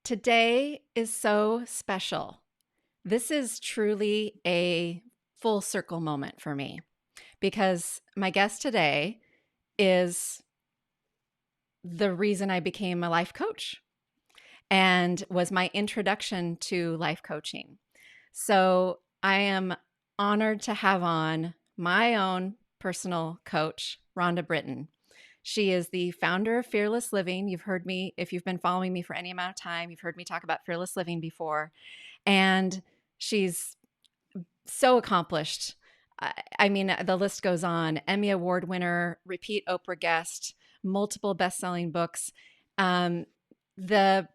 Today is so special. This is truly a full circle moment for me because my guest today is the reason I became a life coach and was my introduction to life coaching. So I am honored to have on my own personal coach, Rhonda Britten. She is the founder of Fearless Living. You've heard me, if you've been following me for any amount of time, you've heard me talk about Fearless Living before. And she's so accomplished. I mean, the list goes on. Emmy Award-winner, repeat Oprah guest, multiple best-selling books. The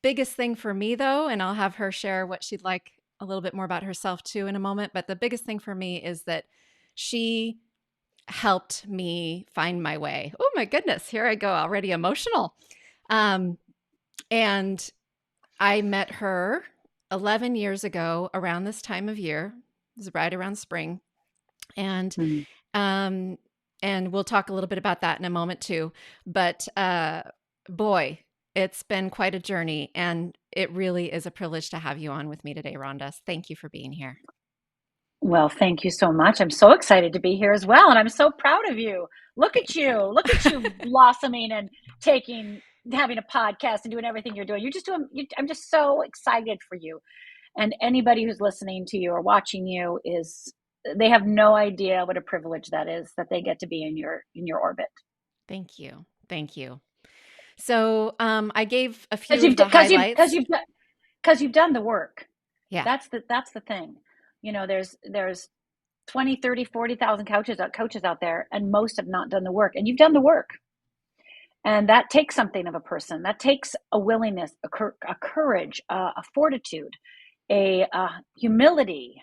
biggest thing for me, though, and I'll have her share what she'd like a little bit more about herself too in a moment, but the biggest thing for me is that she helped me find my way. Oh my goodness, here I go, already emotional. Um, and I met her 11 years ago around this time of year. It was right around spring. And Mhm. um, and we'll talk a little bit about that in a moment too. But boy, it's been quite a journey, and it really is a privilege to have you on with me today, Rhonda. Thank you for being here. Well, thank you so much. I'm so excited to be here as well, and I'm so proud of you. Look at Thank you. you. Look at you blossoming and having a podcast and doing everything you're doing. I'm just so excited for you. And anybody who's listening to you or watching you they have no idea what a privilege that is that they get to be in your orbit. Thank you. Thank you. So I gave a Because few you've of the because you've because highlights. you've because you've done the work. Yeah. That's the thing. There's 20, 30, 40,000 coaches out there, and most have not done the work. And you've done the work. And that takes something of a person. That takes a willingness, a courage, a fortitude, a humility,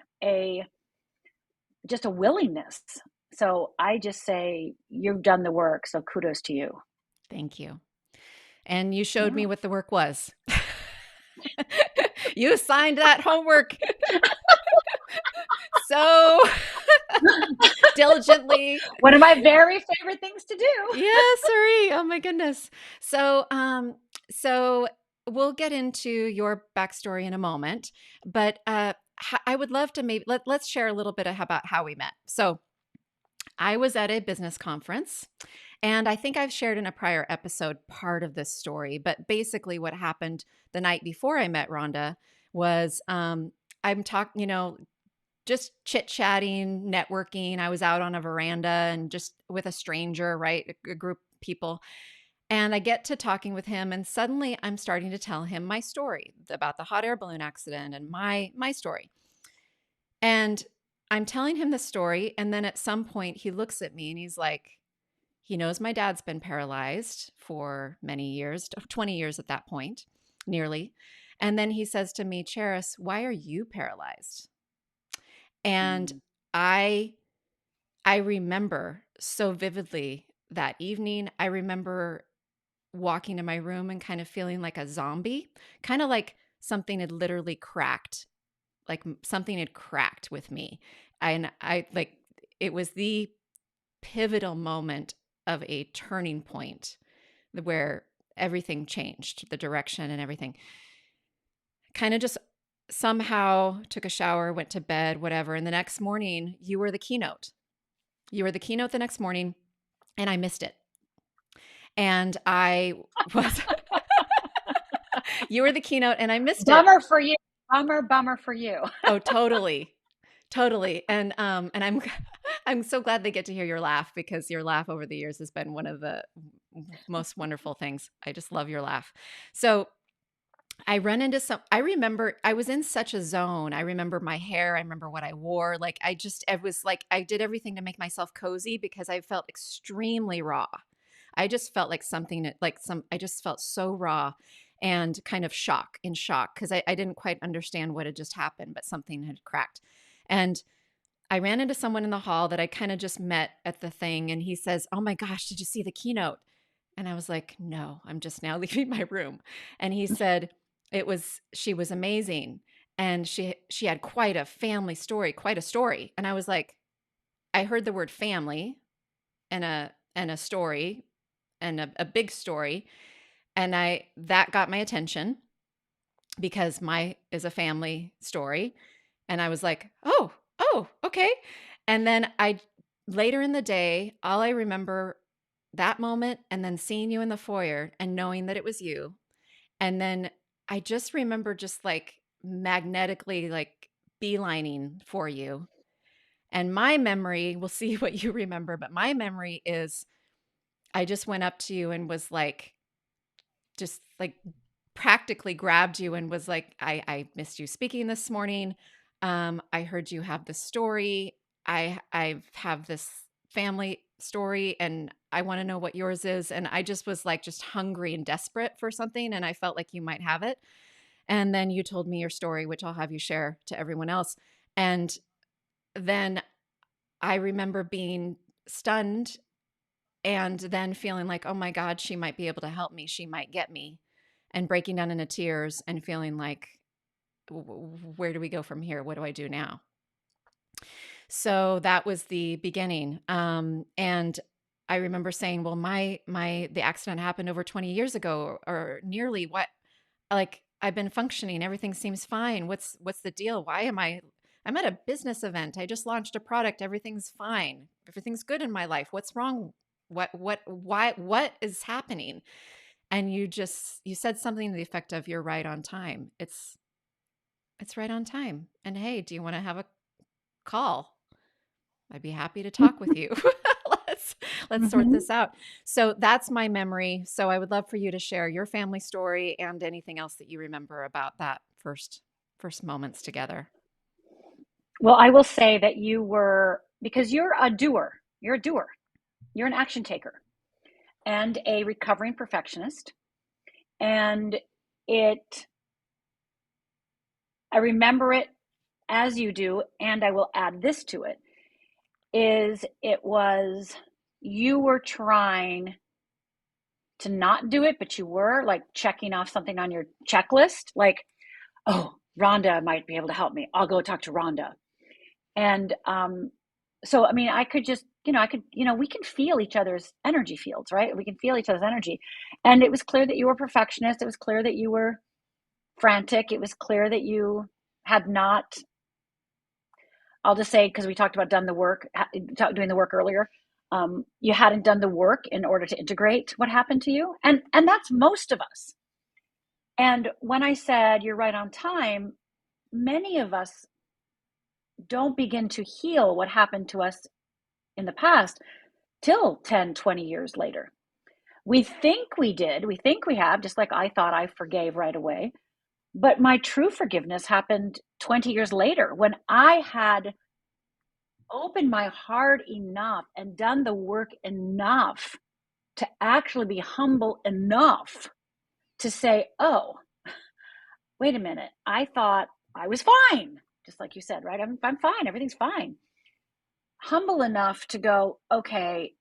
just a willingness. So I just say you've done the work. So kudos to you. Thank you. And you showed Yeah. me what the work was. You assigned that homework so diligently. One of my very favorite things to do. Yes, sorry. Oh my goodness. So we'll get into your backstory in a moment, but I would love to maybe let's share a little bit about how we met. So I was at a business conference, and I think I've shared in a prior episode part of this story, but basically what happened the night before I met Rhonda was I'm talking, just chit chatting, networking. I was out on a veranda and just with a stranger, right? A group of people. And I get to talking with him, and suddenly I'm starting to tell him my story about the hot air balloon accident and my story. And I'm telling him the story, and then at some point he looks at me and he's like, he knows my dad's been paralyzed for many years, 20 years at that point, nearly. And then he says to me, Charis, why are you paralyzed? And Mm. I I remember so vividly that evening. I remember walking in my room and kind of feeling like a zombie, kind of like something had literally cracked, like something had cracked with me. And I like it was the pivotal moment of a turning point where everything changed, the direction and everything. Kind of just somehow took a shower, went to bed, whatever. And the next morning, you were the keynote. You were the keynote the next morning, and I missed it. And I was, you were the keynote, and I missed it. Bummer for you. Bummer for you. Oh, totally. Totally. And I'm I'm so glad they get to hear your laugh because your laugh over the years has been one of the most wonderful things. I just love your laugh. So I run into I remember I was in such a zone. I remember my hair. I remember what I wore. Like I was like, I did everything to make myself cozy because I felt extremely raw. I just felt like I just felt so raw and kind of in shock because I didn't quite understand what had just happened, but something had cracked. And I ran into someone in the hall that I kind of just met at the thing. And he says, oh my gosh, did you see the keynote? And I was like, no, I'm just now leaving my room. And he said, she was amazing. And she had quite a family story, quite a story. And I was like, I heard the word family and a story and a big story. And that got my attention. because my is a family story. And I was like, oh, okay. And then later in the day, all I remember that moment and then seeing you in the foyer and knowing that it was you. And then I just remember just like magnetically like beelining for you. And my memory, we'll see what you remember, but my memory is I just went up to you and was like, just like practically grabbed you and was like, I missed you speaking this morning. I heard you have this story. I have this family story and I want to know what yours is. And I just was like just hungry and desperate for something. And I felt like you might have it. And then you told me your story, which I'll have you share to everyone else. And then I remember being stunned and then feeling like, oh my God, she might be able to help me. She might get me. And breaking down into tears and feeling like, where do we go from here? What do I do now? So that was the beginning. And I remember saying, well, the accident happened over 20 years ago or nearly. What, like, I've been functioning. Everything seems fine. What's the deal? I'm at a business event. I just launched a product. Everything's fine. Everything's good in my life. What's wrong? What is happening? And you said something to the effect of, you're right on time. It's right on time. And hey, do you want to have a call? I'd be happy to talk with you. let's let's sort Mm-hmm. this out. So that's my memory. So I would love for you to share your family story and anything else that you remember about that first moments together. Well, I will say that you were, because you're a doer, you're a doer, you're an action taker and a recovering perfectionist. And it, I remember it as you do, and I will add this to it, is it was, you were trying to not do it, but you were like checking off something on your checklist, like, oh, Rhonda might be able to help me. I'll go talk to Rhonda. And so, I mean, I could just, we can feel each other's energy fields, right? We can feel each other's energy. And it was clear that you were a perfectionist. It was clear that you were frantic. It was clear that you had not, I'll just say, because we talked about doing the work earlier. You hadn't done the work in order to integrate what happened to you. And that's most of us. And when I said you're right on time, many of us don't begin to heal what happened to us in the past till 10, 20 years later. We think we did. We think we have, just like I thought I forgave right away. But my true forgiveness happened 20 years later when I had opened my heart enough and done the work enough to actually be humble enough to say, oh, wait a minute. I thought I was fine. Just like you said, right? I'm fine. Everything's fine. Humble enough to go, okay,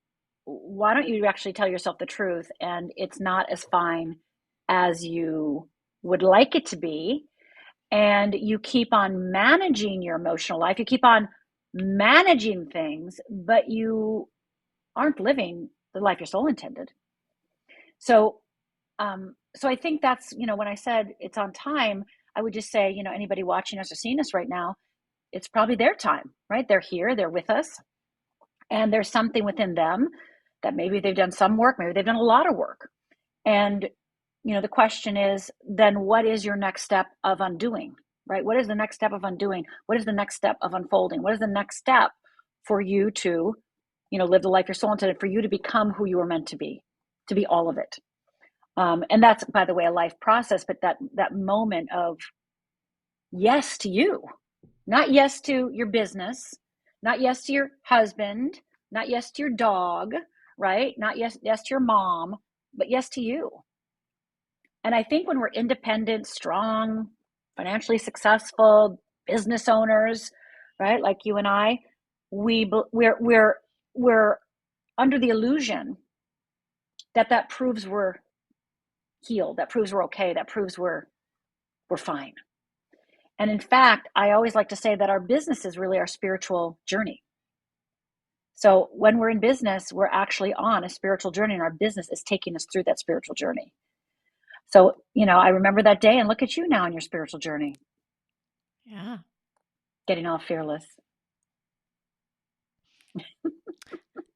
why don't you actually tell yourself the truth? And it's not as fine as you would like it to be. And you keep on managing your emotional life. You keep on managing things, but you aren't living the life your soul intended. So, so I think that's, when I said it's on time, I would just say, anybody watching us or seeing us right now, it's probably their time, right? They're here, they're with us, and there's something within them that maybe they've done some work, maybe they've done a lot of work. And, the question is, then what is your next step of undoing, right? What is the next step of undoing? What is the next step of unfolding? What is the next step for you to, live the life your soul intended, for you to become who you were meant to be all of it? And that's, by the way, a life process, but that moment of yes to you, not yes to your business, not yes to your husband, not yes to your dog, right? Not yes to your mom, but yes to you. And I think when we're independent, strong, financially successful business owners, right, like you and I, we're under the illusion that proves we're healed, that proves we're okay, that proves we're fine. And in fact, I always like to say that our business is really our spiritual journey. So when we're in business, we're actually on a spiritual journey, and our business is taking us through that spiritual journey. So, I remember that day, and look at you now in your spiritual journey, Yeah. getting all fearless.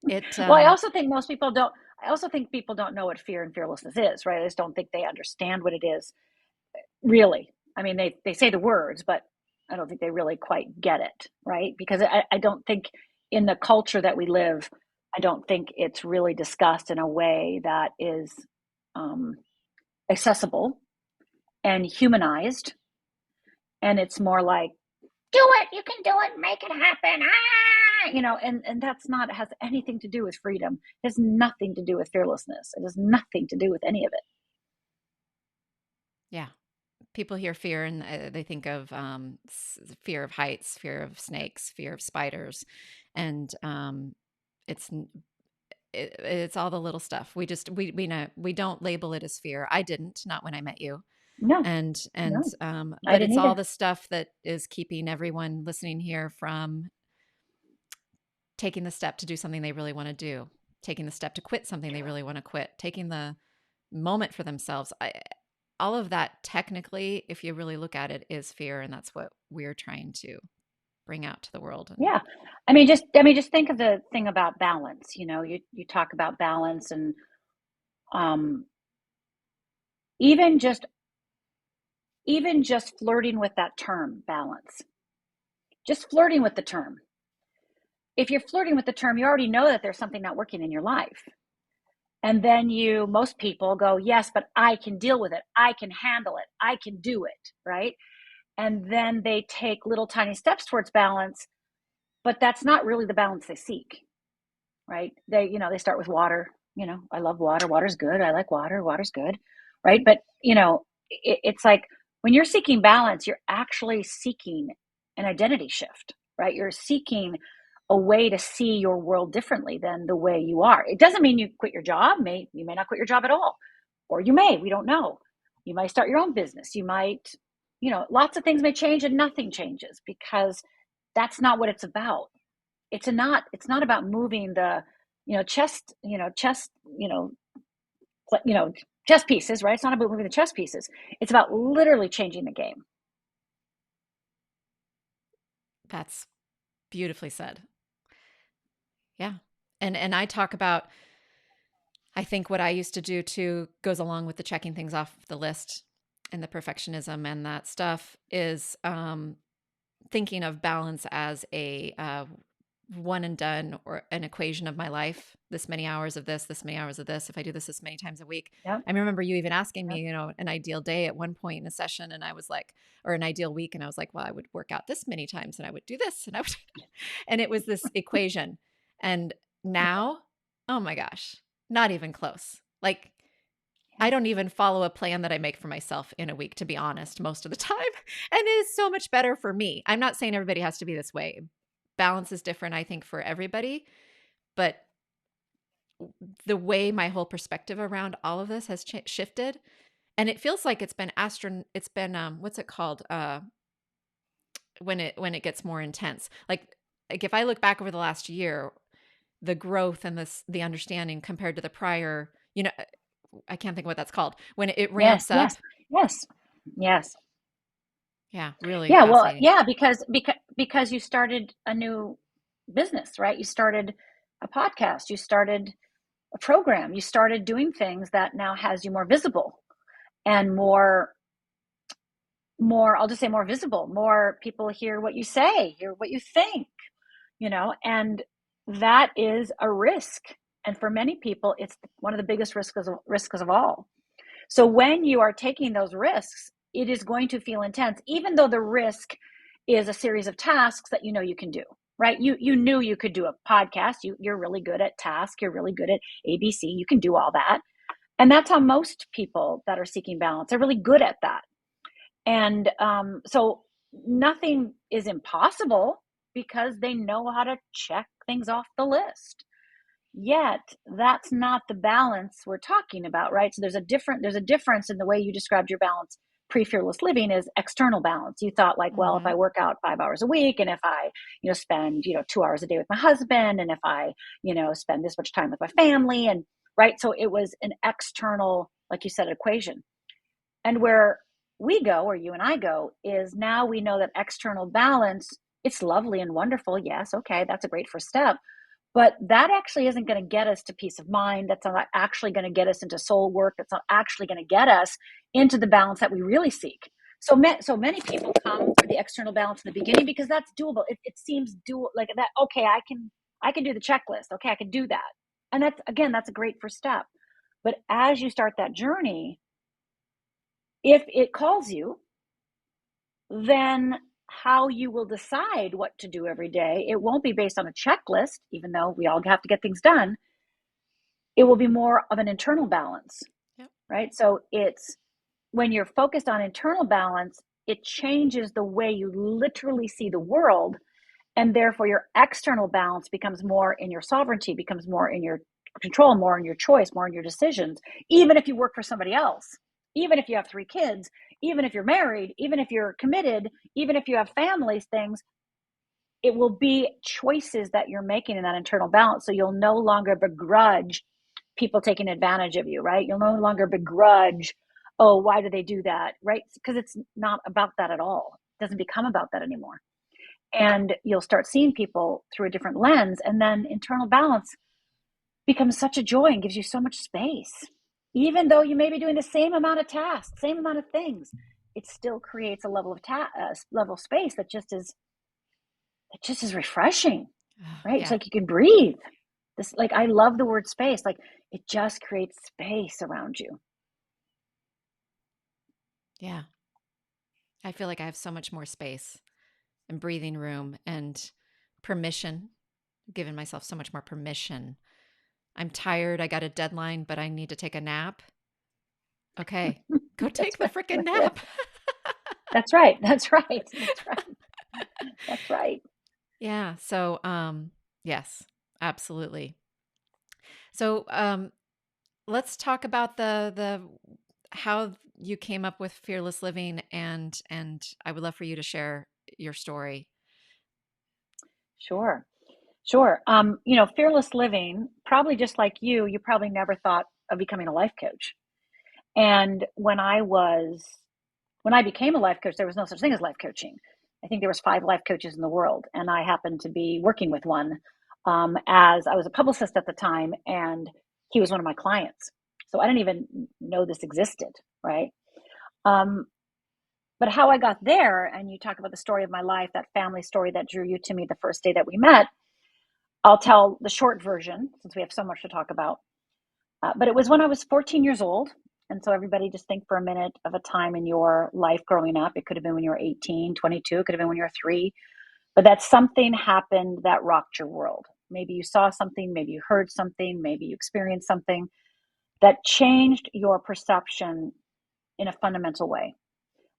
It Well, I also think people don't know what fear and fearlessness is, right? I just don't think they understand what it is, really. I mean, they say the words, but I don't think they really quite get it, right? Because I don't think in the culture that we live, I don't think it's really discussed in a way that is um, accessible and humanized. And it's more like, do it, you can do it, make it happen. And that's not, has anything to do with freedom. It has nothing to do with fearlessness. It has nothing to do with any of it. Yeah. People hear fear and they think of fear of heights, fear of snakes, fear of spiders, and it's it's all the little stuff. We know we don't label it as fear. I didn't, not when I met you, No, and no, I but didn't it's all either. the stuff that is keeping everyone listening here from taking the step to do something they really want to do, taking the step to quit something they really want to quit, taking the moment for themselves. All of that technically, if you really look at it, is fear, and that's what we're trying to bring out to the world. And Yeah. I mean, just think of the thing about balance. You talk about balance, and um, even just flirting with that term, balance. Just flirting with the term. If you're flirting with the term, you already know that there's something not working in your life. And then most people go, yes, but I can deal with it. I can handle it. I can do it. Right. And then they take little tiny steps towards balance, but that's not really the balance they seek. Right. They start with water. I love water. Water's good. I like water. Water's good. Right. But, it's like when you're seeking balance, you're actually seeking an identity shift, right? You're seeking a way to see your world differently than the way you are. It doesn't mean you quit your job. You may not quit your job at all, or you may, we don't know. You might start your own business. You might, lots of things may change and nothing changes, because that's not what it's about. It's not about moving the chess chess pieces, right? It's not about moving the chess pieces. It's about literally changing the game. that's beautifully said. Yeah. And I talk about, I think what I used to do too goes along with the checking things off the list and the perfectionism and that stuff is thinking of balance as a one and done, or an equation of my life. This many hours of this many hours of this. If I do this many times a week. Yep. I remember you even asking Yep. me, an ideal day at one point in a session, and I was like, or an ideal week, and I was like, well, I would work out this many times, and I would do this, and I would, and it was this equation. And now, oh my gosh, not even close. Like, I don't even follow a plan that I make for myself in a week, to be honest, most of the time. And it is so much better for me. I'm not saying everybody has to be this way. Balance is different, I think, for everybody. But the way my whole perspective around all of this has shifted, and it feels like it's been it's been what's it called? When it gets more intense. Like if I look back over the last year, the growth and the understanding compared to the prior, I can't think of what that's called. When it Yes. ramps Yes. up. Yes. Yes. Yeah, really Yeah. Well, fascinating. yeah, because you started a new business, right? You started a podcast. You started a program. You started doing things that now has you more visible and more, I'll just say more visible. More people hear what you say, hear what you think, and that is a risk. And for many people, it's one of the biggest risks of all. So when you are taking those risks, it is going to feel intense, even though the risk is a series of tasks that you can do. Right? You knew you could do a podcast. You're really good at tasks. You're really good at ABC. You can do all that, and that's how most people that are seeking balance are really good at that. And so nothing is impossible because they know how to check things off the list. Yet that's not the balance we're talking about, right? So there's a difference in the way you described your balance pre-fearless living is external balance. You thought like, well, if Mm-hmm. I work out 5 hours a week, and if I, spend, 2 hours a day with my husband, and if I, spend this much time with my family, and right. So it was an external, like you said, equation. And where we go, or you and I go, is now we know that external balance, it's lovely and wonderful. Yes, okay, that's a great first step. But that actually isn't going to get us to peace of mind. That's not actually going to get us into soul work. That's not actually going to get us into the balance that we really seek. So many people come for the external balance in the beginning because that's doable. It seems doable, like that. Okay, I can do the checklist. Okay, I can do that, and that's, again, that's a great first step. But as you start that journey, if it calls you, then how you will decide what to do every day, it won't be based on a checklist, even though we all have to get things done. It will be more of an internal balance, Yep. right? So it's when you're focused on internal balance, it changes the way you literally see the world. And therefore, your external balance becomes more in your sovereignty, becomes more in your control, more in your choice, more in your decisions, even if you work for somebody else, even if you have 3 kids, even if you're married, even if you're committed, even if you have families, things, it will be choices that you're making in that internal balance. So you'll no longer begrudge people taking advantage of you, right? You'll no longer begrudge, oh, why do they do that, right? Because it's not about that at all. It doesn't become about that anymore. And you'll start seeing people through a different lens. And then internal balance becomes such a joy and gives you so much space. Even though you may be doing the same amount of tasks, same amount of things, it still creates a level of level of space that just is refreshing, Oh, right? It's yeah. like you can breathe. This, like, I love the word space. Like, it just creates space around you. Yeah. I feel like I have so much more space and breathing room and permission, giving myself so much more permission. I'm tired. I got a deadline, but I need to take a nap. Okay, go That's take the right. freaking That's right. nap. That's right. That's right. That's right. That's right. Yeah. So, yes, absolutely. So, let's talk about the how you came up with fearless living, and I would love for you to share your story. Sure. Sure. Fearless living, probably just like you probably never thought of becoming a life coach. And when I became a life coach, there was no such thing as life coaching. I think there was 5 life coaches in the world, and I happened to be working with one, as I was a publicist at the time, and he was one of my clients. So I didn't even know this existed, right? Um, but how I got there, and you talk about the story of my life, that family story that drew you to me the first day that we met, I'll tell the short version since we have so much to talk about. But it was when I was 14 years old. And so everybody just think for a minute of a time in your life growing up. It could have been when you were 18, 22. It could have been when you were 3. But that something happened that rocked your world. Maybe you saw something, maybe you heard something, maybe you experienced something that changed your perception in a fundamental way.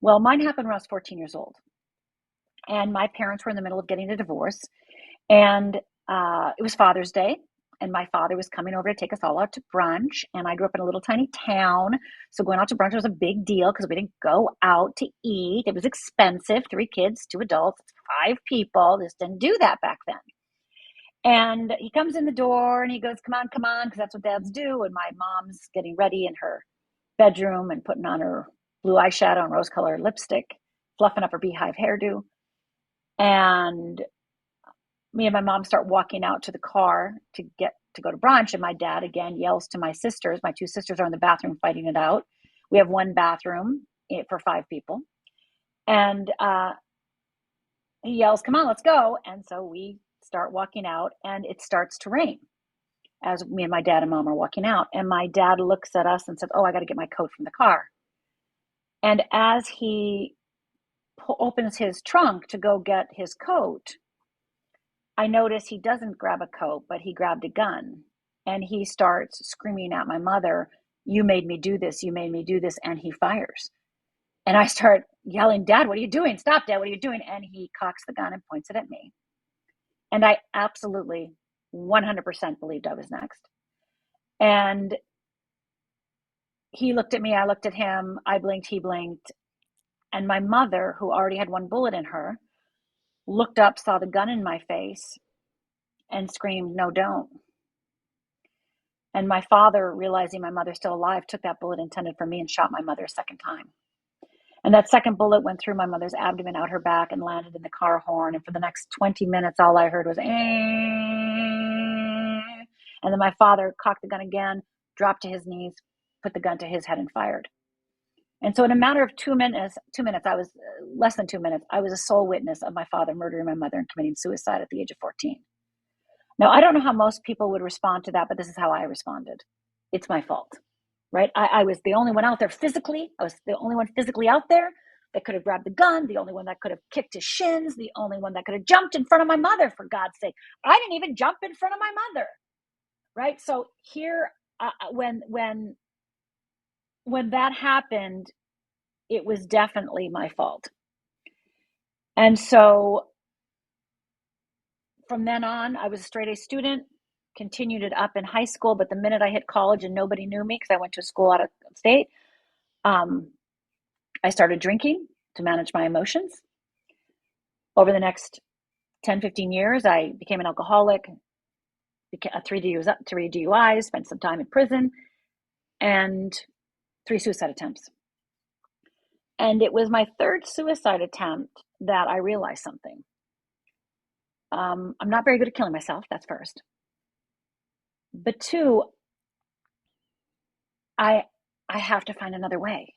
Well, mine happened when I was 14 years old. And my parents were in the middle of getting a divorce. And it was Father's Day, and my father was coming over to take us all out to brunch. And I grew up in a little tiny town, so going out to brunch was a big deal because we didn't go out to eat. It was expensive. 3 kids, 2 adults, 5 people. Just didn't do that back then. And he comes in the door and he goes, come on," because that's what dads do. And my mom's getting ready in her bedroom and putting on her blue eyeshadow and rose-colored lipstick, fluffing up her beehive hairdo. And me and my mom start walking out to the car to go to brunch, and my dad again yells to my sisters. My 2 sisters are in the bathroom fighting it out. We have one bathroom for 5 people, and he yells, "Come on, let's go!" And so we start walking out, and it starts to rain as me and my dad and mom are walking out. And my dad looks at us and says, "Oh, I got to get my coat from the car." And as he opens his trunk to go get his coat, I notice he doesn't grab a coat, but he grabbed a gun, and he starts screaming at my mother, "You made me do this. You made me do this." And he fires. And I start yelling, "Dad, what are you doing? Stop, Dad, what are you doing?" And he cocks the gun and points it at me. And I absolutely 100% believed I was next. And he looked at me, I looked at him, I blinked, he blinked. And my mother, who already had one bullet in her, looked up, saw the gun in my face, and screamed, "No, don't." And my father, realizing my mother's still alive, took that bullet intended for me and shot my mother a second time. And that second bullet went through my mother's abdomen, out her back, and landed in the car horn. And for the next 20 minutes, all I heard was, and then my father cocked the gun again, dropped to his knees, put the gun to his head, and fired. And so in a matter of 2 minutes, I was less than 2 minutes, I was a sole witness of my father murdering my mother and committing suicide at the age of 14. Now, I don't know how most people would respond to that, but this is how I responded. It's my fault, right? I was the only one out there physically. I was the only one physically out there that could have grabbed the gun, the only one that could have kicked his shins, the only one that could have jumped in front of my mother, for God's sake. I didn't even jump in front of my mother, right? So here, when that happened, it was definitely my fault. And so from then on, I was a straight A student, continued it up in high school. But the minute I hit college and nobody knew me because I went to a school out of state, I started drinking to manage my emotions. Over the next 10, 15 years, I became an alcoholic, three DUIs, spent some time in prison, and 3 suicide attempts. And it was my third suicide attempt that I realized something. I'm not very good at killing myself, that's first. But 2, I have to find another way,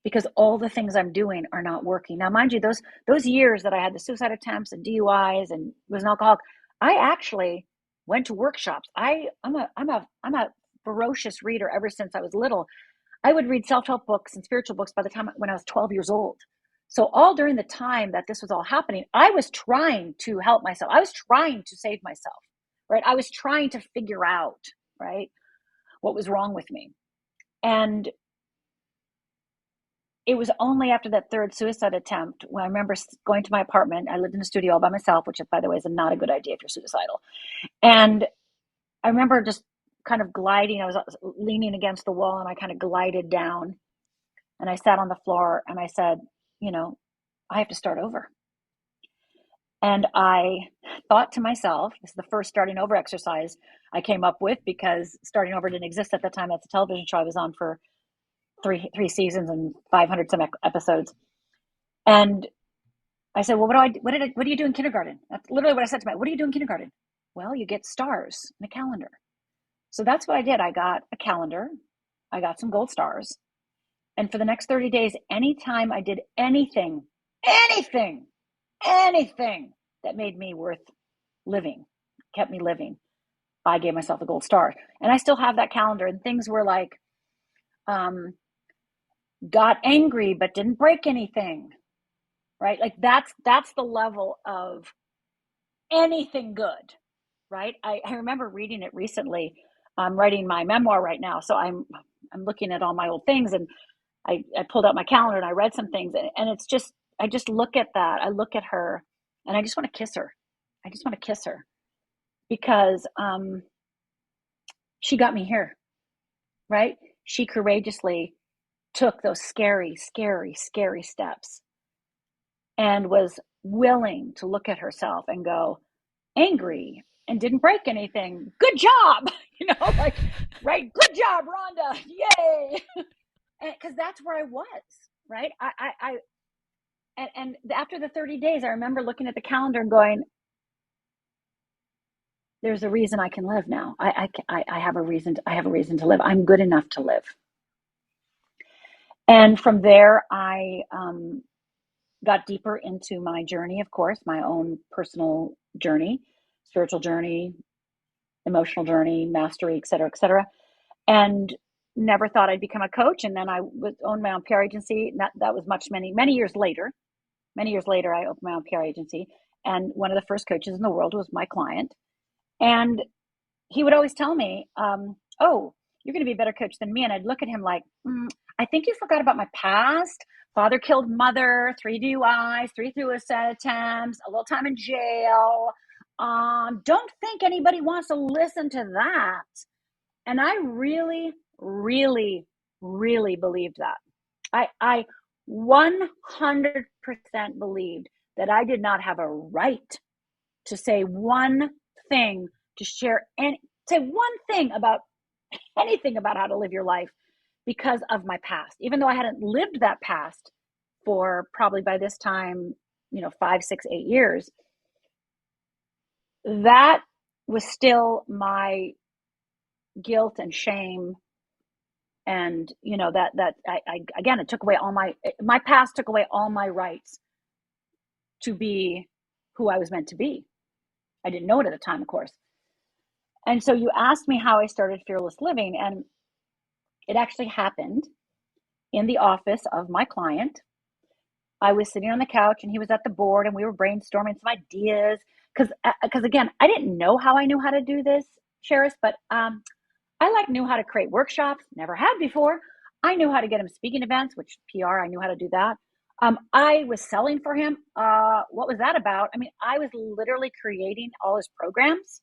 because all the things I'm doing are not working. Now, mind you, those years that I had the suicide attempts and DUIs and was an alcoholic, I actually went to workshops. I'm a ferocious reader ever since I was little. I would read self-help books and spiritual books by the time when I was 12 years old. So all during the time that this was all happening, I was trying to help myself. I was trying to save myself, right? I was trying to figure out, right, what was wrong with me. And it was only after that third suicide attempt when I remember going to my apartment. I lived in a studio all by myself, which, by the way, is not a good idea if you're suicidal. And I remember just kind of gliding. I was leaning against the wall and I kind of glided down and I sat on the floor and I said, I have to start over. And I thought to myself, this is the first starting over exercise I came up with, because starting over didn't exist at the time. That's a television show I was on for three seasons and 500 some episodes. And I said, well, what do you do in kindergarten? That's literally what I said to my, what do you do in kindergarten? Well, you get stars and a calendar. So that's what I did. I got a calendar. I got some gold stars. And for the next 30 days, anytime I did anything that made me worth living, kept me living, I gave myself a gold star. And I still have that calendar. And things were like, got angry, but didn't break anything, right? Like that's the level of anything good, right? I remember reading it recently. I'm writing my memoir right now. So I'm looking at all my old things, and I pulled out my calendar and I read some things, and it's just, I just look at that. I look at her and I just want to kiss her. I just want to kiss her because she got me here, right? She courageously took those scary, scary, scary steps and was willing to look at herself and go, angry and didn't break anything. Good job. Like, right? Good job, Rhonda. Yay. Because that's where I was, right? And after the 30 days, I remember looking at the calendar and going, there's a reason I can live now. I have a reason. I have a reason to live. I'm good enough to live. And from there, I got deeper into my journey, of course, my own personal journey, spiritual journey, emotional journey, mastery, et cetera, and never thought I'd become a coach. And then I owned my own PR agency. That was many years later. Many years later, I opened my own PR agency. And one of the first coaches in the world was my client. And he would always tell me, oh, you're going to be a better coach than me. And I'd look at him like, I think you forgot about my past. Father killed mother, 3 DUIs, 3 suicide attempts, a little time in jail. Don't think anybody wants to listen to that. And I really, really, really believed that. I 100% believed that I did not have a right to say one thing, to share say one thing about anything about how to live your life because of my past. Even though I hadn't lived that past for probably by this time, 5, 6, 8 years, that was still my guilt and shame. And, that I again, it took away my past took away all my rights to be who I was meant to be. I didn't know it at the time, of course. And so you asked me how I started Fearless Living, and it actually happened in the office of my client. I was sitting on the couch and he was at the board and we were brainstorming some ideas. Because again, I didn't know how I knew how to do this, Charis, but I knew how to create workshops, never had before. I knew how to get him speaking events, which PR, I knew how to do that. I was selling for him. What was that about? I mean, I was literally creating all his programs.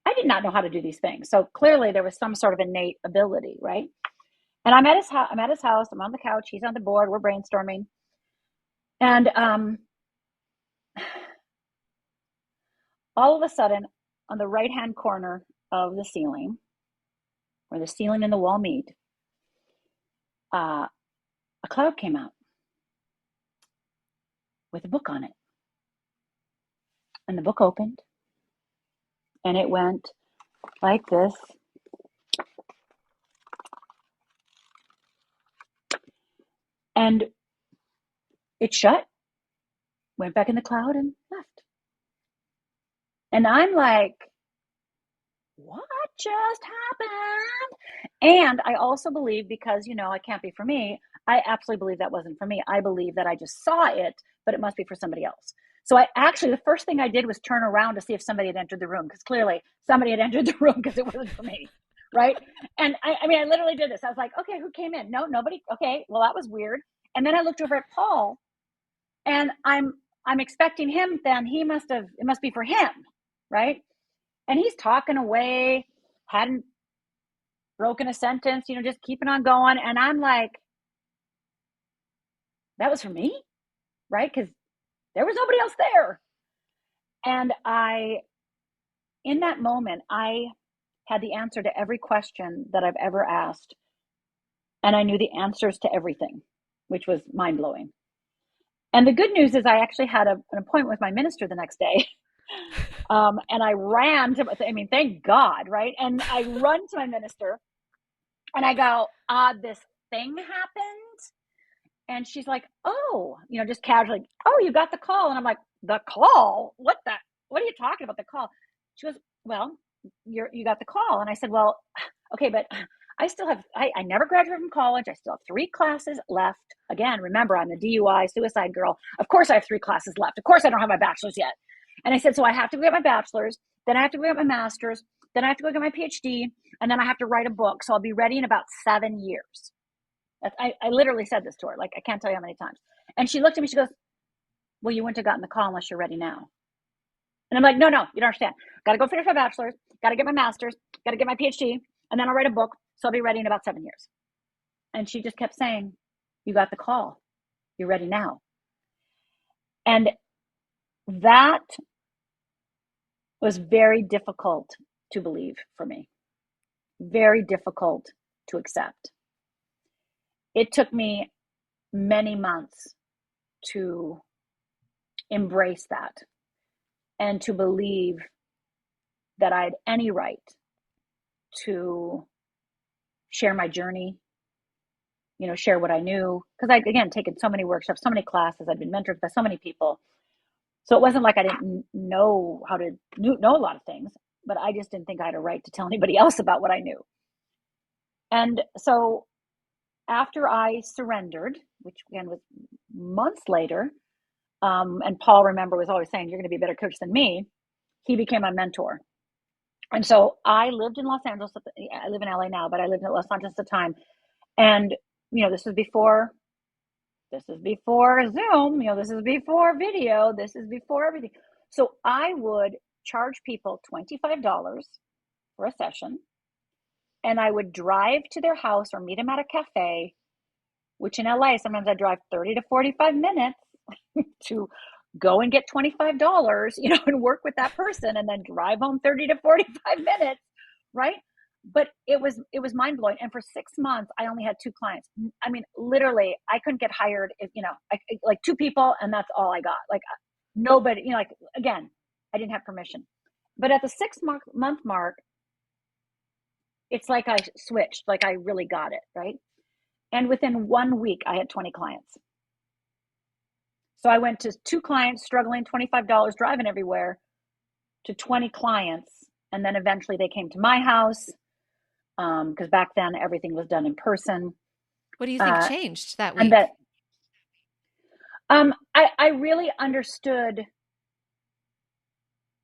I did not know how to do these things. So clearly there was some sort of innate ability, right? And I'm at his house. I'm on the couch. He's on the board. We're brainstorming. And all of a sudden, on the right-hand corner of the ceiling, where the ceiling and the wall meet, a cloud came out with a book on it. And the book opened, and it went like this. And it shut, went back in the cloud, and left. And I'm like, what just happened? And I also believe, because, it can't be for me, I absolutely believe that wasn't for me. I believe that I just saw it, but it must be for somebody else. So the first thing I did was turn around to see if somebody had entered the room, because clearly somebody had entered the room because it wasn't for me, right? And I literally did this. I was like, okay, who came in? No, nobody. Okay, well, that was weird. And then I looked over at Paul, and I'm expecting him. Then it must be for him, right? And he's talking away, hadn't broken a sentence, just keeping on going. And I'm like, that was for me, right? Because there was nobody else there. And in that moment, I had the answer to every question that I've ever asked. And I knew the answers to everything, which was mind blowing. And the good news is I actually had an appointment with my minister the next day. And I ran thank God, right? And I run to my minister and I go, this thing happened. And she's like, oh, just casually, oh, you got the call. And I'm like, the call? What are you talking about, the call? She goes, well, you got the call. And I said, well, okay, but I still have, I never graduated from college. I still have 3 classes left. Again, remember, I'm a DUI suicide girl. Of course I have 3 classes left. Of course I don't have my bachelor's yet. And I said, so I have to go get my bachelor's, then I have to go get my master's, then I have to go get my PhD, and then I have to write a book. So I'll be ready in about 7 years. I literally said this to her. Like, I can't tell you how many times. And she looked at me, she goes, well, you wouldn't have gotten the call unless you're ready now. And I'm like, no, you don't understand. Got to go finish my bachelor's, got to get my master's, got to get my PhD, and then I'll write a book. So I'll be ready in about 7 years. And she just kept saying, you got the call. You're ready now. And that was very difficult to believe for me. Very difficult to accept. It took me many months to embrace that and to believe that I had any right to share my journey, share what I knew. Because I'd, again, taken so many workshops, so many classes, I'd been mentored by so many people. So it wasn't like I didn't know how to know a lot of things, but I just didn't think I had a right to tell anybody else about what I knew. And so after I surrendered, which again was months later, and Paul, remember, was always saying, you're going to be a better coach than me. He became my mentor. And so I lived in Los Angeles. I live in LA now, but I lived in Los Angeles at the time. And, this is before Zoom, this is before video, this is before everything. So I would charge people $25 for a session, and I would drive to their house or meet them at a cafe, which in LA, sometimes I drive 30 to 45 minutes to go and get $25, and work with that person and then drive home 30 to 45 minutes, right? but it was mind blowing. And for 6 months, I only had 2 clients. I mean, literally, I couldn't get hired if, like 2 people, and that's all I got. Like nobody, like, again, I didn't have permission. But at the 6-month mark, it's like I switched, like I really got it, right? And within 1 week, I had 20 clients. So I went to 2 clients struggling, $25 driving everywhere, to 20 clients. And then eventually they came to my house, because back then everything was done in person. What do you think changed that And week? I really understood.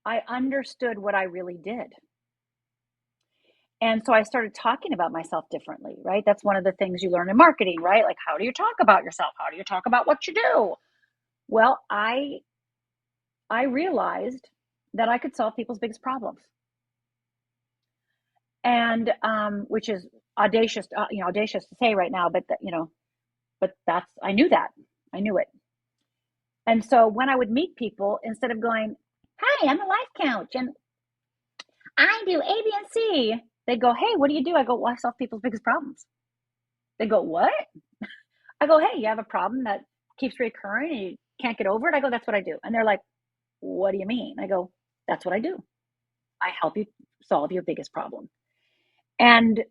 I understood what I really did. And so I started talking about myself differently, right? That's one of the things you learn in marketing, right? Like, how do you talk about yourself? How do you talk about what you do? Well, I realized that I could solve people's biggest problems. And which is audacious, audacious to say right now, but I knew that. I knew it. And so when I would meet people, instead of going, "Hi, I'm a life coach and I do A, B, and C," they go, "Hey, what do you do?" I go, "Well, I solve people's biggest problems." They go, "What?" I go, "Hey, you have a problem that keeps recurring and you can't get over it?" I go, "That's what I do." And they're like, "What do you mean?" I go, "That's what I do. I help you solve your biggest problem." And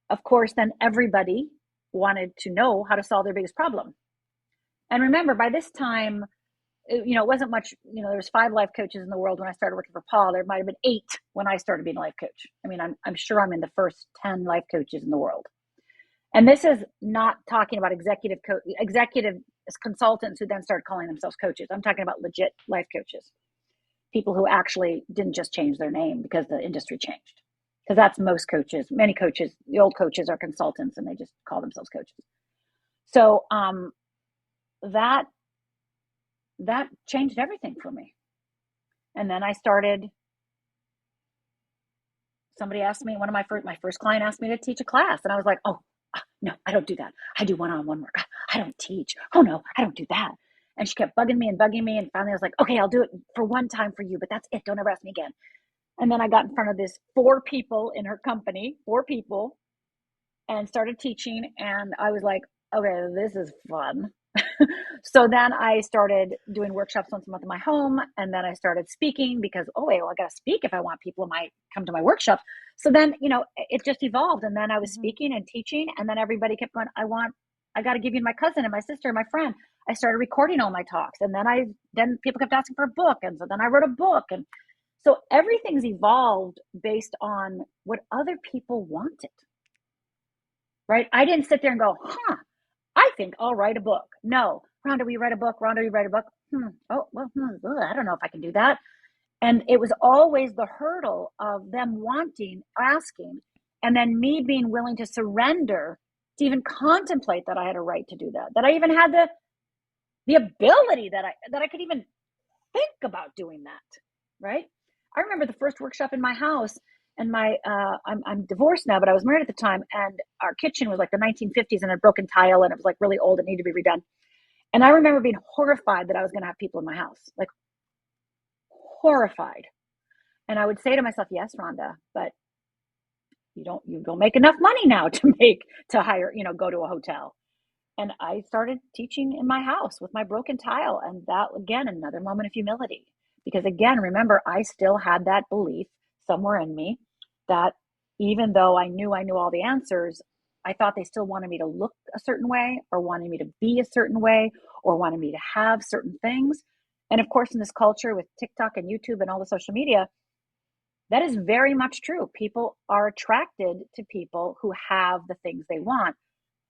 of course, then everybody wanted to know how to solve their biggest problem. And remember, by this time, it wasn't much, there was 5 life coaches in the world when I started working for Paul. There might have been 8 when I started being a life coach. I mean, I'm sure I'm in the first 10 life coaches in the world. And this is not talking about executive consultants who then start calling themselves coaches. I'm talking about legit life coaches, people who actually didn't just change their name because the industry changed. Because that's most coaches. Many coaches, the old coaches, are consultants and they just call themselves coaches. So that changed everything for me. And then I started. Somebody asked me, my first client asked me to teach a class, and I was like, "Oh, no, I don't do that. I do one-on-one work. I don't teach. Oh no, I don't do that." And she kept bugging me, and finally I was like, "Okay, I'll do it for one time for you, but that's it. Don't ever ask me again." And then I got in front of this 4 people in her company, 4 people, and started teaching, and I was like, "Okay, this is fun." So then I started doing workshops once a month in my home, and then I started speaking because, oh wait, well, I got to speak if I want people to come to my workshop. So then, it just evolved, and then I was speaking and teaching, and then everybody kept going, I got to give you my cousin and my sister and my friend. I started recording all my talks, and then people kept asking for a book, and so then I wrote a book, and so everything's evolved based on what other people wanted, right? I didn't sit there and go, I think I'll write a book. No. Rhonda, will you write a book? Rhonda, will you write a book? Oh, well, I don't know if I can do that. And it was always the hurdle of them wanting, asking, and then me being willing to surrender to even contemplate that I had a right to do that, that I even had the ability that I could even think about doing that, right? I remember the first workshop in my house, and I'm divorced now, but I was married at the time, and our kitchen was like the 1950s and had broken tile, and it was like really old and needed to be redone. And I remember being horrified that I was going to have people in my house, like horrified. And I would say to myself, "Yes, Rhonda, but you don't make enough money now to hire, go to a hotel." And I started teaching in my house with my broken tile. And that, again, another moment of humility. Because again, remember, I still had that belief somewhere in me that even though I knew all the answers, I thought they still wanted me to look a certain way, or wanted me to be a certain way, or wanted me to have certain things. And of course, in this culture with TikTok and YouTube and all the social media, that is very much true. People are attracted to people who have the things they want,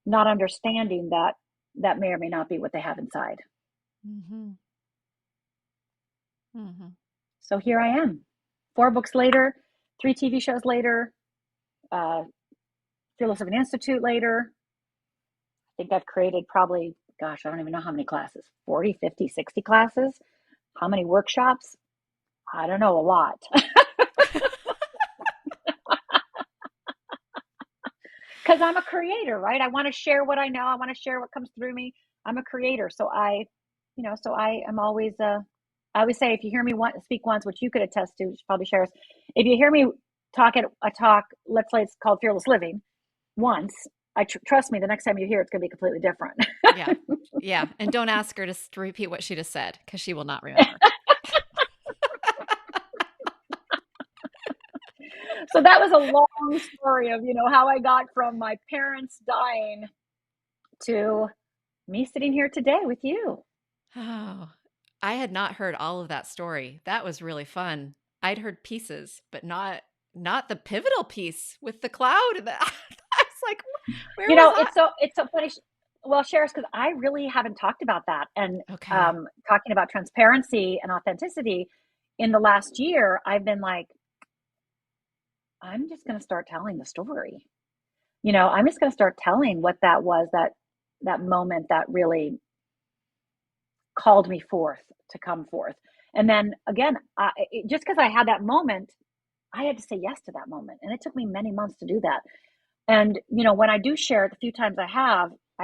not understanding that that may or may not be what they have inside. Mm-hmm. Mm-hmm. So here I am, 4 books later, 3 TV shows later, Fearless of an Institute later. I think I've created probably, gosh, I don't even know how many classes, 40, 50, 60 classes. How many workshops? I don't know, a lot. Because I'm a creator, right? I want to share what I know. I want to share what comes through me. I'm a creator. So I am always, I always say, if you hear me speak once, which you could attest to, probably Charis, if you hear me talk at a talk, let's say it's called Fearless Living, once, trust me, the next time you hear it's going to be completely different. Yeah. Yeah. And don't ask her to repeat what she just said because she will not remember. So that was a long story of, how I got from my parents dying to me sitting here today with you. Oh, I had not heard all of that story. That was really fun. I'd heard pieces, but not the pivotal piece with the cloud. I was like, where was that? It's so funny. Well, Charis, because I really haven't talked about that, and Okay. talking about transparency and authenticity in the last year, I've been like, I'm just going to start telling the story. I'm just going to start telling what that was, that moment that really called me forth to come forth. And then again, just because I had that moment, I had to say yes to that moment, and it took me many months to do that. And when I do share it, the few times I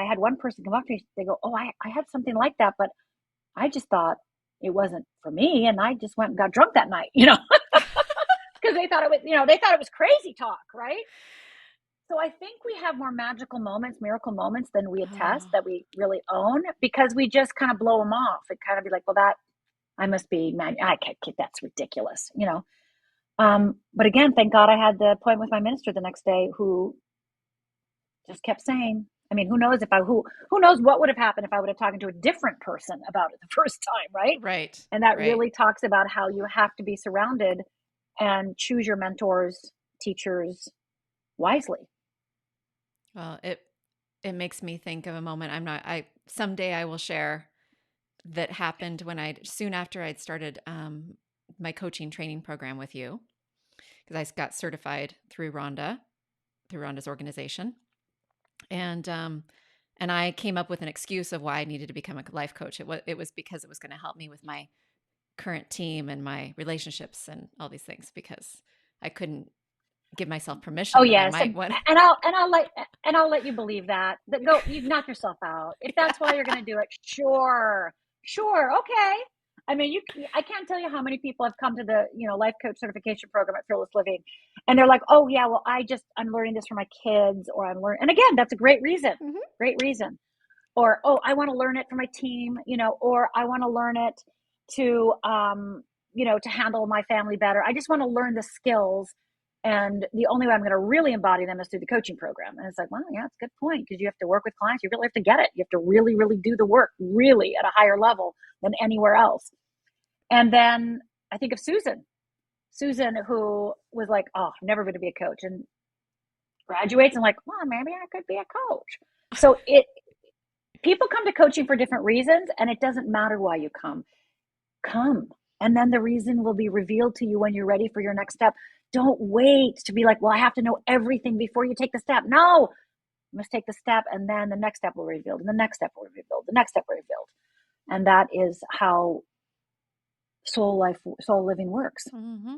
had one person come up to me. They go, "Oh, I had something like that, but I just thought it wasn't for me, and I just went and got drunk that night." Because they thought it was crazy talk, right? So I think we have more magical moments, miracle moments than we attest Oh, that we really own, because we just kind of blow them off and kind of be like, "Well, that I must be man. I can't. That's ridiculous." But again, thank God I had the appointment with my minister the next day, who just kept saying. I mean, who knows what would have happened if I would have talked to a different person about it the first time, right? right. And that Right. really talks about how you have to be surrounded and choose your mentors, teachers wisely. Well, it makes me think of a moment. I someday I will share that happened when soon after I'd started my coaching training program with you because I got certified through Rhonda's organization. And I came up with an excuse of why I needed to become a life coach. It was because it was going to help me with my current team and my relationships and all these things because I couldn't give myself Oh permission that I yes, might want. and I'll let you believe that. That go you knock yourself out. If Yeah. that's why you're going to do it, sure, sure, okay. I mean, I can't tell you how many people have come to the life coach certification program at Fearless Living, and they're like, oh yeah, well I'm learning this for my kids, or I'm learning. And again, that's a Hmm. great reason. Or oh, I want to learn it for my team, or I want to learn it to to handle my family better. I just want to learn the skills, and the only way I'm going to really embody them is through the coaching program. And it's like, well, yeah, it's a good point, because you have to work with clients. You really have to get it. You have to really, really do the work, really at a higher level than anywhere else. And then I think of Susan, who was like, oh, I'm never going to be a coach, and graduates and like, well, maybe I could be a coach. So people come to coaching for different reasons, and it doesn't matter why you come, and then the reason will be revealed to you when you're ready for your next step. Don't wait to be like, well, I have to know everything before you take the step. No, you must take the step, and then the next step will be revealed, and the next step will be revealed, the next step will be revealed. And that is how soul living works. Hmm.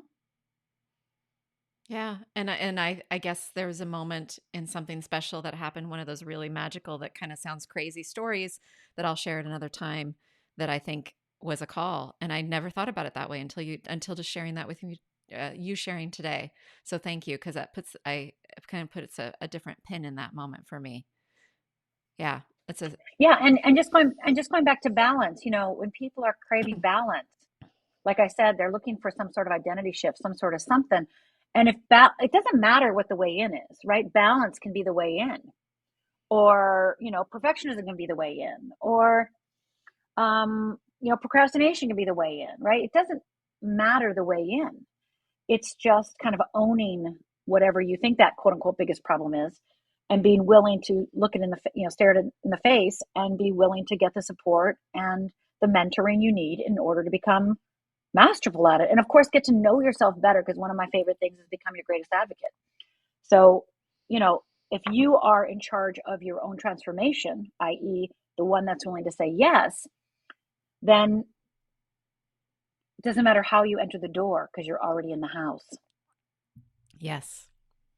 Yeah, and I guess there was a moment in something special that happened, one of those really magical that kind of sounds crazy stories that I'll share at another time that I think was a call, and I never thought about it that way until just sharing that with you, you sharing today. So thank you because that puts a different pin in that moment for me. Yeah, it's a Yeah, and just going back to balance, when people are craving balance, like I said, they're looking for some sort of identity shift, some sort of something. And it doesn't matter what the way in is, right? Balance can be the way in, or perfectionism can be the way in, or procrastination can be the way in, right? It doesn't matter the way in. It's just kind of owning whatever you think that quote unquote biggest problem is, and being willing to look it in the stare it in the face, and be willing to get the support and the mentoring you need in order to become masterful at it. And of course, get to know yourself better, because one of my favorite things is become your greatest advocate. So, if you are in charge of your own transformation, i.e., the one that's willing to say yes, then it doesn't matter how you enter the door, because you're already in the house. yes,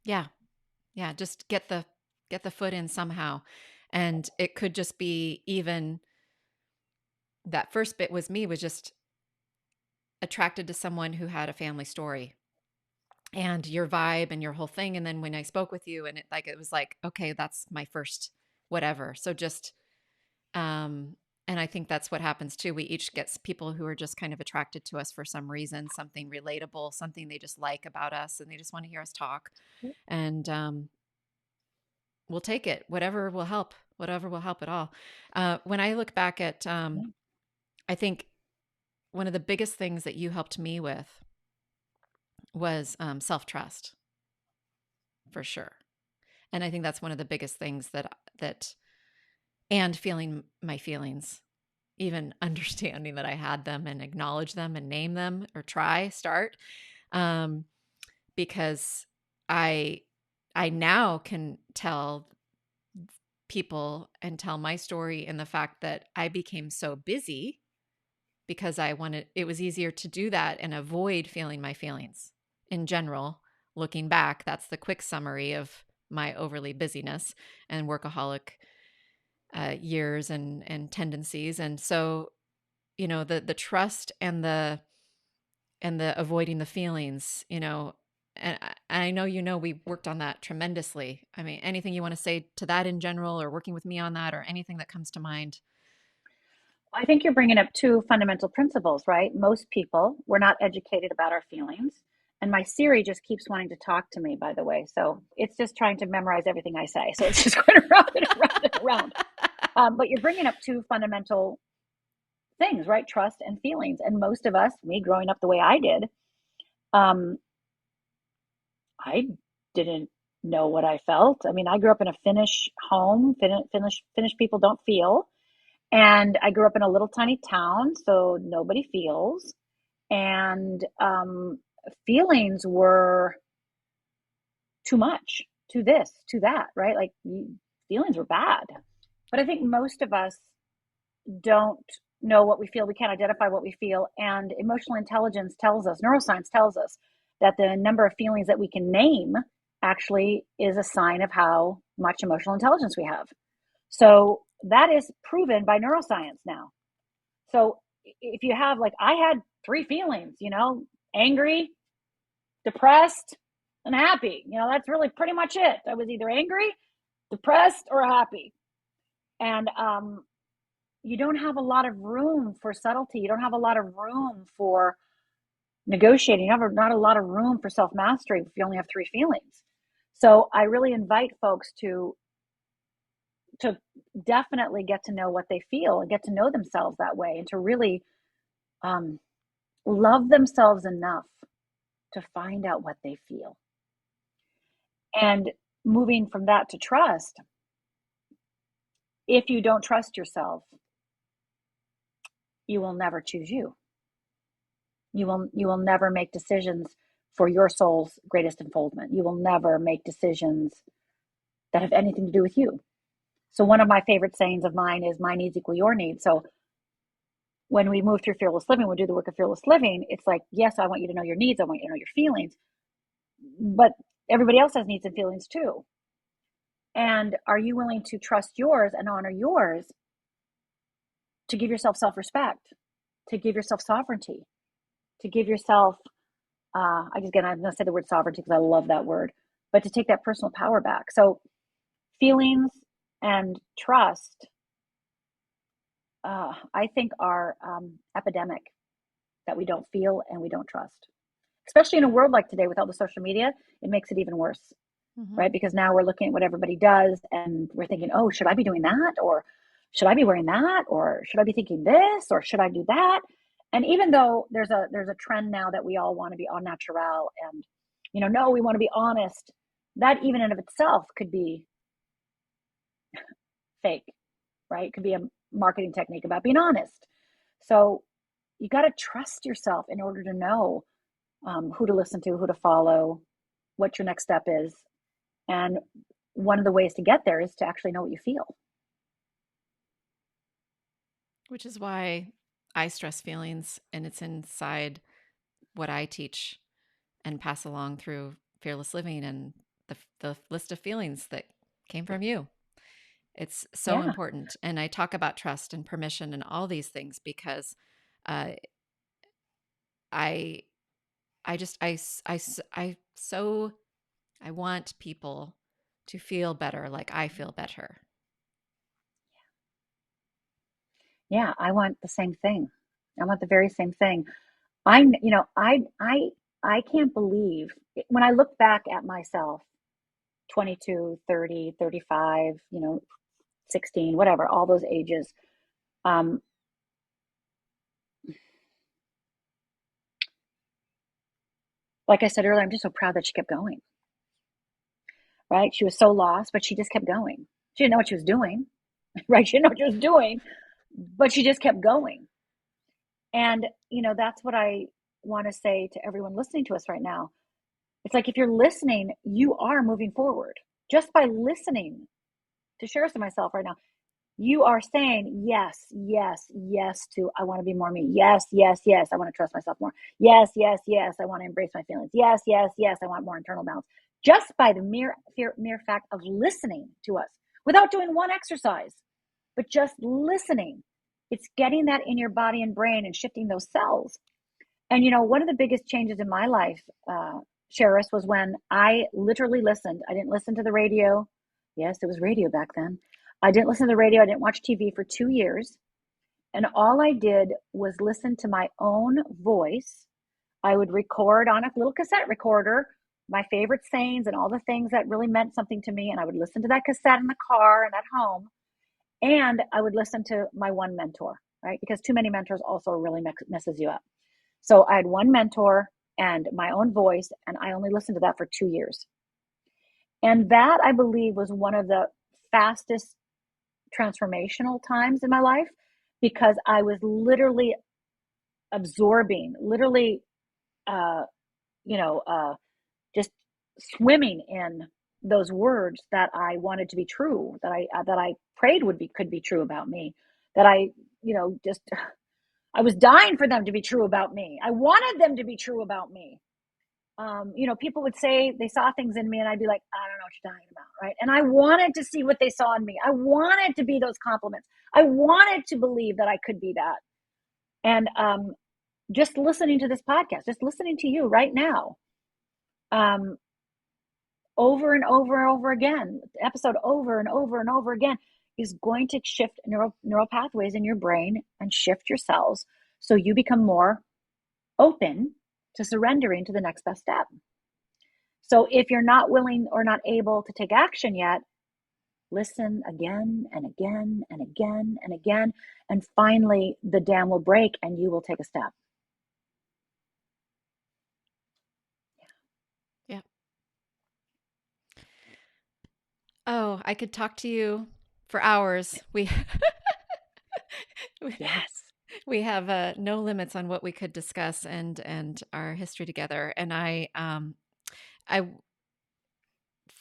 yeah, yeah. Just get the foot in somehow, and it could just be even that first bit was just attracted to someone who had a family story and your vibe and your whole thing. And then when I spoke with you, and it was like, okay, that's my first whatever. So just, and I think that's what happens too. We each get people who are just kind of attracted to us for some reason, something relatable, something they just like about us, and they just want to hear us talk. And we'll take it, whatever will help at all. When I look back at, I think one of the biggest things that you helped me with was self trust, for sure. And I think that's one of the biggest things that and feeling my feelings, even understanding that I had them and acknowledge them and name them or start, um, because I I now can tell people and tell my story in the fact that I became so busy because it was easier to do that and avoid feeling my feelings in general. Looking back, that's the quick summary of my overly busyness and workaholic years and tendencies. And so, the trust and the avoiding the feelings, and I know, we worked on that tremendously. I mean, anything you want to say to that in general, or working with me on that, or anything that comes to mind? I think you're bringing up two fundamental principles, right? Most people, we're not educated about our feelings. And my Siri just keeps wanting to talk to me, by the way. So it's just trying to memorize everything I say. So it's just going around and around and around. But you're bringing up two fundamental things, right? Trust and feelings. And most of us, me growing up the way I did, um, I didn't know what I felt. I mean, I grew up in a Finnish home. Finnish people don't feel. And I grew up in a little tiny town, so nobody feels. And feelings were too much, to this, to that, right? Like feelings were bad. But I think most of us don't know what we feel. We can't identify what we feel. And emotional intelligence tells us, neuroscience tells us, that the number of feelings that we can name actually is a sign of how much emotional intelligence we have. So that is proven by neuroscience now. So if you have, like, I had three feelings, angry, depressed, and happy. That's really pretty much it. I was either angry, depressed, or happy. And you don't have a lot of room for subtlety. You don't have a lot of room for negotiating. You have not a lot of room for self mastery if you only have three feelings. So I really invite folks to definitely get to know what they feel and get to know themselves that way, and to really um, love themselves enough to find out what they feel. And moving from that to trust, if you don't trust yourself, you will never choose you. You will never make decisions for your soul's greatest unfoldment. You will never make decisions that have anything to do with you. So one of my favorite sayings of mine is, my needs equal your needs. So when we move through fearless living, we do the work of fearless living. It's like, yes, I want you to know your needs. I want you to know your feelings, but everybody else has needs and feelings too. And are you willing to trust yours and honor yours, to give yourself self-respect, to give yourself sovereignty, to give yourself, again, I'm going to say the word sovereignty because I love that word, but to take that personal power back. So feelings and trust, I think, are epidemic, that we don't feel and we don't trust. Especially in a world like today with all the social media, it makes it even worse, Mm-hmm. right? Because now we're looking at what everybody does and we're thinking, oh, should I be doing that? Or should I be wearing that? Or should I be thinking this? Or should I do that? And even though there's a trend now that we all want to be au naturel, and no, we want to be honest, that even in of itself could be fake, right? It could be a marketing technique about being honest. So you got to trust yourself in order to know who to listen to, who to follow, what your next step is. And one of the ways to get there is to actually know what you feel. Which is why I stress feelings, and it's inside what I teach and pass along through fearless living and the list of feelings that came from you. It's so Yeah. important. And I talk about trust and permission and all these things because uh, I, I just, I I want people to feel better like I feel better. Yeah, I want the same thing. I want the very same thing. I can't believe when I look back at myself, 22, 30, 35, 16, whatever, all those ages. Um, like I said earlier, I'm just so proud that she kept going, right? She was so lost, but she just kept going. She didn't know what she was doing, right? She didn't know what she was doing, but she just kept going. And, that's what I want to say to everyone listening to us right now. It's like if you're listening, you are moving forward just by listening to Charis and myself right now. You are saying yes, yes, yes to I want to be more me. Yes, yes, yes, I want to trust myself more. Yes, yes, yes, I want to embrace my feelings. Yes, yes, yes, I want more internal balance. Just by the mere fact of listening to us without doing one exercise, but just listening. It's getting that in your body and brain and shifting those cells. And one of the biggest changes in my life, Charis, was when I literally listened. I didn't listen to the radio. Yes, it was radio back then. I didn't listen to the radio. I didn't watch TV for 2 years. And all I did was listen to my own voice. I would record on a little cassette recorder my favorite sayings and all the things that really meant something to me. And I would listen to that cassette in the car and at home. And I would listen to my one mentor, right? Because too many mentors also really messes you up. So I had one mentor and my own voice, and I only listened to that for 2 years. And that, I believe, was one of the fastest transformational times in my life because I was literally absorbing, literally, uh, just swimming in those words that I wanted to be true, that I prayed could be true about me, that just I was dying for them to be true about me. I wanted them to be true about me. People would say they saw things in me and I'd be like, I don't know what you're talking about, right? And I wanted to see what they saw in me. I wanted to be those compliments. I wanted to believe that I could be that. And just listening to this podcast, just listening to you right now, um, over and over and over again, episode over and over and over again, is going to shift neural pathways in your brain and shift your cells so you become more open to surrendering to the next best step. So if you're not willing or not able to take action yet, listen again and again and again and again, and finally the dam will break and you will take a step. Yeah. Oh, I could talk to you for hours. Yes. We have no limits on what we could discuss and our history together. And I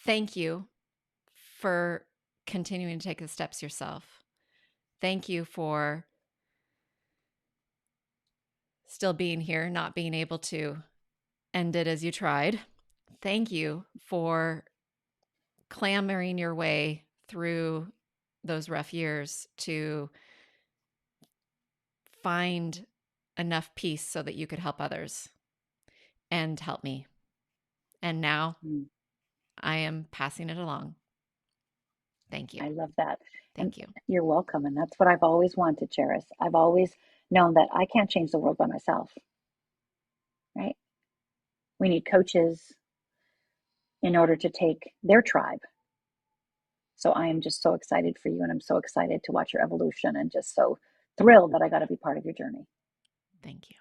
thank you for continuing to take the steps yourself. Thank you for still being here, not being able to end it as you tried. Thank you for clambering your way through those rough years to find enough peace so that you could help others and help me. And now I am passing it along. Thank you. I love that. And Thank you. you're welcome. And that's what I've always wanted, Charis. I've always known that I can't change the world by myself, right? We need coaches in order to take their tribe. So I am just so excited for you, and I'm so excited to watch your evolution and just so thrilled that I got to be part of your journey. Thank you.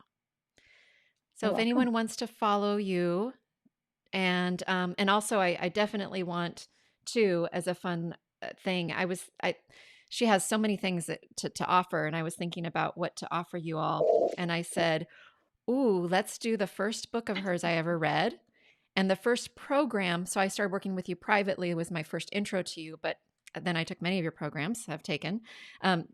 So You're if welcome. anyone wants to follow you, and also I definitely want to, as a fun thing, she has so many things to offer, and I was thinking about what to offer you all, and I said, ooh, let's do the first book of hers I ever read. And the first program, so I started working with you privately, was my first intro to you, but then I took many of your programs I've taken. And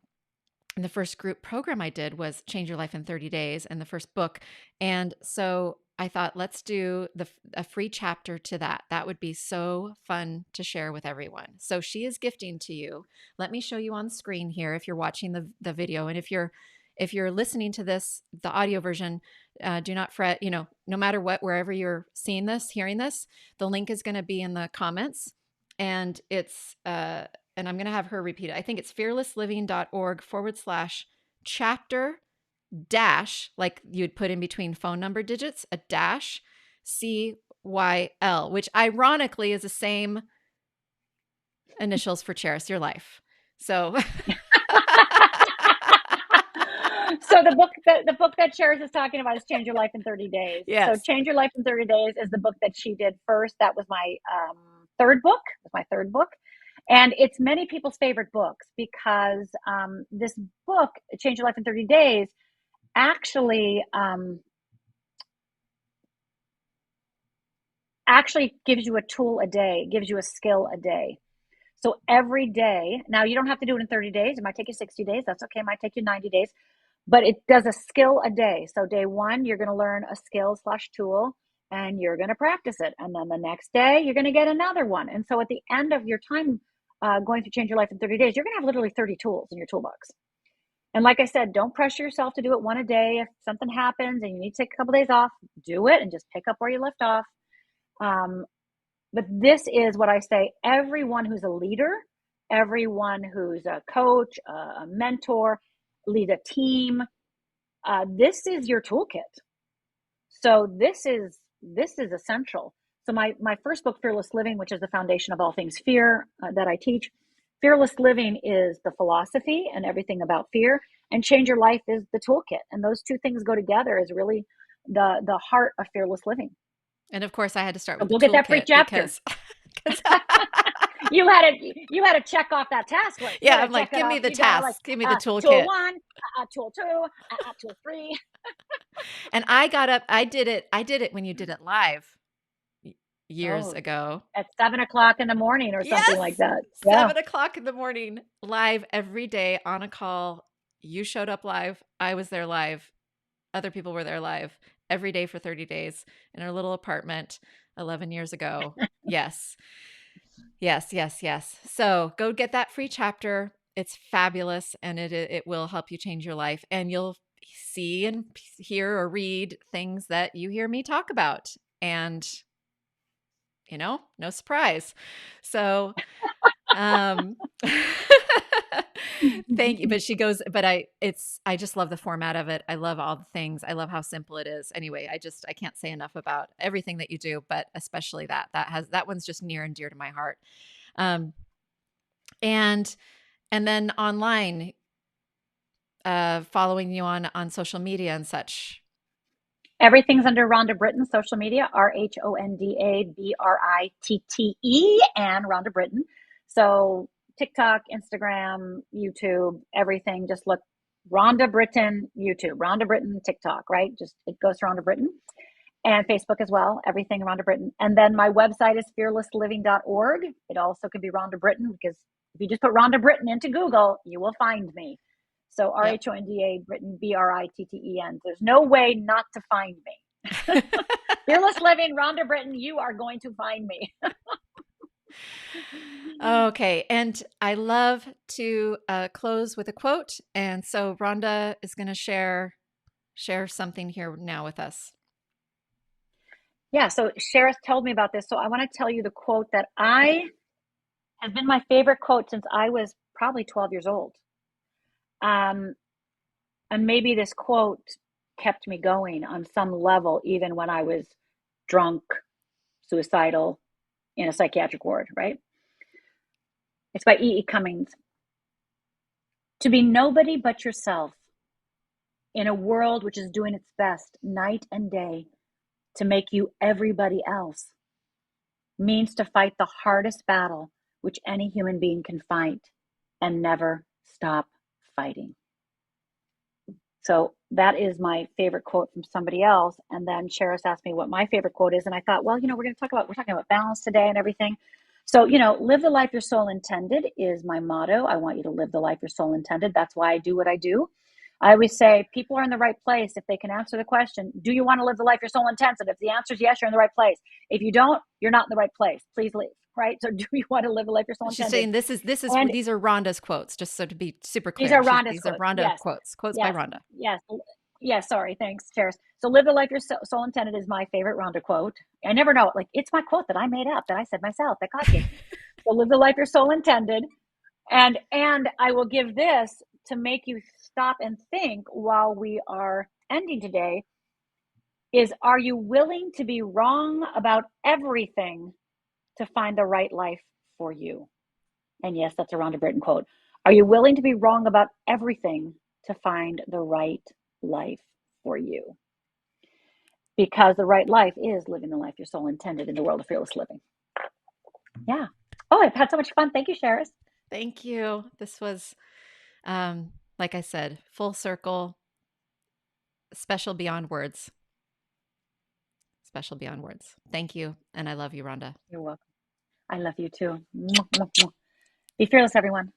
the first group program I did was Change Your Life in 30 Days, and the first book. And so I thought, let's do a free chapter to that. That would be so fun to share with everyone. So she is gifting to you. Let me show you on screen here if you're watching the video. And if you're if you're listening to this, the audio version, do not fret. No matter what, wherever you're seeing this, hearing this, the link is going to be in the comments, and and I'm going to have her repeat it. I think it's fearlessliving.org/chapter dash, like you'd put in between phone number digits, a dash CYL, which ironically is the same initials for Charis Your Life. So So the book that Charis is talking about is Change Your Life in 30 Days. yes. So Change Your Life in 30 Days is the book that she did first. That was my third book. It was my third book. And it's many people's favorite books because this book, Change Your Life in 30 Days, actually gives you a tool a day, gives you a skill a day. So every day, now you don't have to do it in 30 days. It might take you 60 days. That's okay. It might take you 90 days. But it does a skill a day. So day one, you're going to learn a skill/tool and you're going to practice it. And then the next day, you're going to get another one. And so at the end of your time going to Change Your Life in 30 days, you're going to have literally 30 tools in your toolbox. And like I said, don't pressure yourself to do it one a day. If something happens and you need to take a couple days off, do it and just pick up where you left off. But this is what I say, everyone who's a leader, everyone who's a coach, a mentor, lead a team, this is your toolkit. So this is essential. So my first book, Fearless Living, which is the foundation of all things fear that I teach, Fearless Living is the philosophy and everything about fear, and Change Your Life is the toolkit. And those two things go together is really the heart of Fearless Living. And of course, I had to start So with go the get that free chapter. because you had to check off that task list. Yeah, I'm like, give me the task, give me the toolkit. Tool 1, tool 2, tool 3. And I did it when you did it live years ago at 7:00 in the morning or something like that. 7:00 in the morning, live every day on a call. You showed up live. I was there live. Other people were there live every day for 30 days in our little apartment 11 years ago. Yes. So go get that free chapter. It's fabulous, and it will help you change your life, and you'll see and hear or read things that you hear me talk about, and no surprise. So thank you. But she goes, but I just love the format of it. I love all the things. I love how simple it is. Anyway, I can't say enough about everything that you do, but especially that one's just near and dear to my heart. And then online, following you on social media and such. Everything's under Rhonda Britten, social media, RHONDA BRITTE, and Rhonda Britten. So TikTok, Instagram, YouTube, everything. Just look Rhonda Britten, YouTube, Rhonda Britten, TikTok, right? Just it goes to Rhonda Britten. And Facebook as well, everything Rhonda Britten. And then my website is fearlessliving.org. It also can be Rhonda Britten, because if you just put Rhonda Britten into Google, you will find me. So RHONDA Britten, BRITTEN. There's no way not to find me. Fearless Living, Rhonda Britten, you are going to find me. Okay. And I love to close with a quote. And so Rhonda is going to share something here now with us. Yeah. So Charis told me about this. So I want to tell you the quote that has been my favorite quote since I was probably 12 years old. And maybe this quote kept me going on some level, even when I was drunk, suicidal, in a psychiatric ward, right? It's by E.E. Cummings. To be nobody but yourself in a world which is doing its best night and day to make you everybody else means to fight the hardest battle which any human being can fight and never stop fighting. So that is my favorite quote from somebody else. And then Charis asked me what my favorite quote is. And I thought, well, we're talking about balance today and everything. So, live the life your soul intended is my motto. I want you to live the life your soul intended. That's why I do what I do. I always say people are in the right place if they can answer the question, do you want to live the life your soul intended? If the answer is yes, you're in the right place. If you don't, you're not in the right place. Please leave. right? So do you want to live a life your soul She's intended? saying And these are Rhonda's quotes, just so to be super these clear. are Rhonda's These are quotes. Rhonda Yes, quotes by yes, Rhonda. yes, yes. Sorry, thanks, Charis. So live the life your soul intended is my favorite Rhonda quote. I never know, like it's my quote that I made up, that I said myself, that God gave me. So live the life your soul intended. And I will give this to make you stop and think while we are ending today is, are you willing to be wrong about everything to find the right life for you? And yes, that's a Rhonda Britten quote. Are you willing to be wrong about everything to find the right life for you? Because the right life is living the life your soul intended in the world of fearless living. Yeah. Oh, I've had so much fun. Thank you, Charis. Thank you. This was, like I said, full circle, special beyond words. Special beyond words. Thank you. And I love you, Rhonda. You're welcome. I love you too. Be fearless, everyone.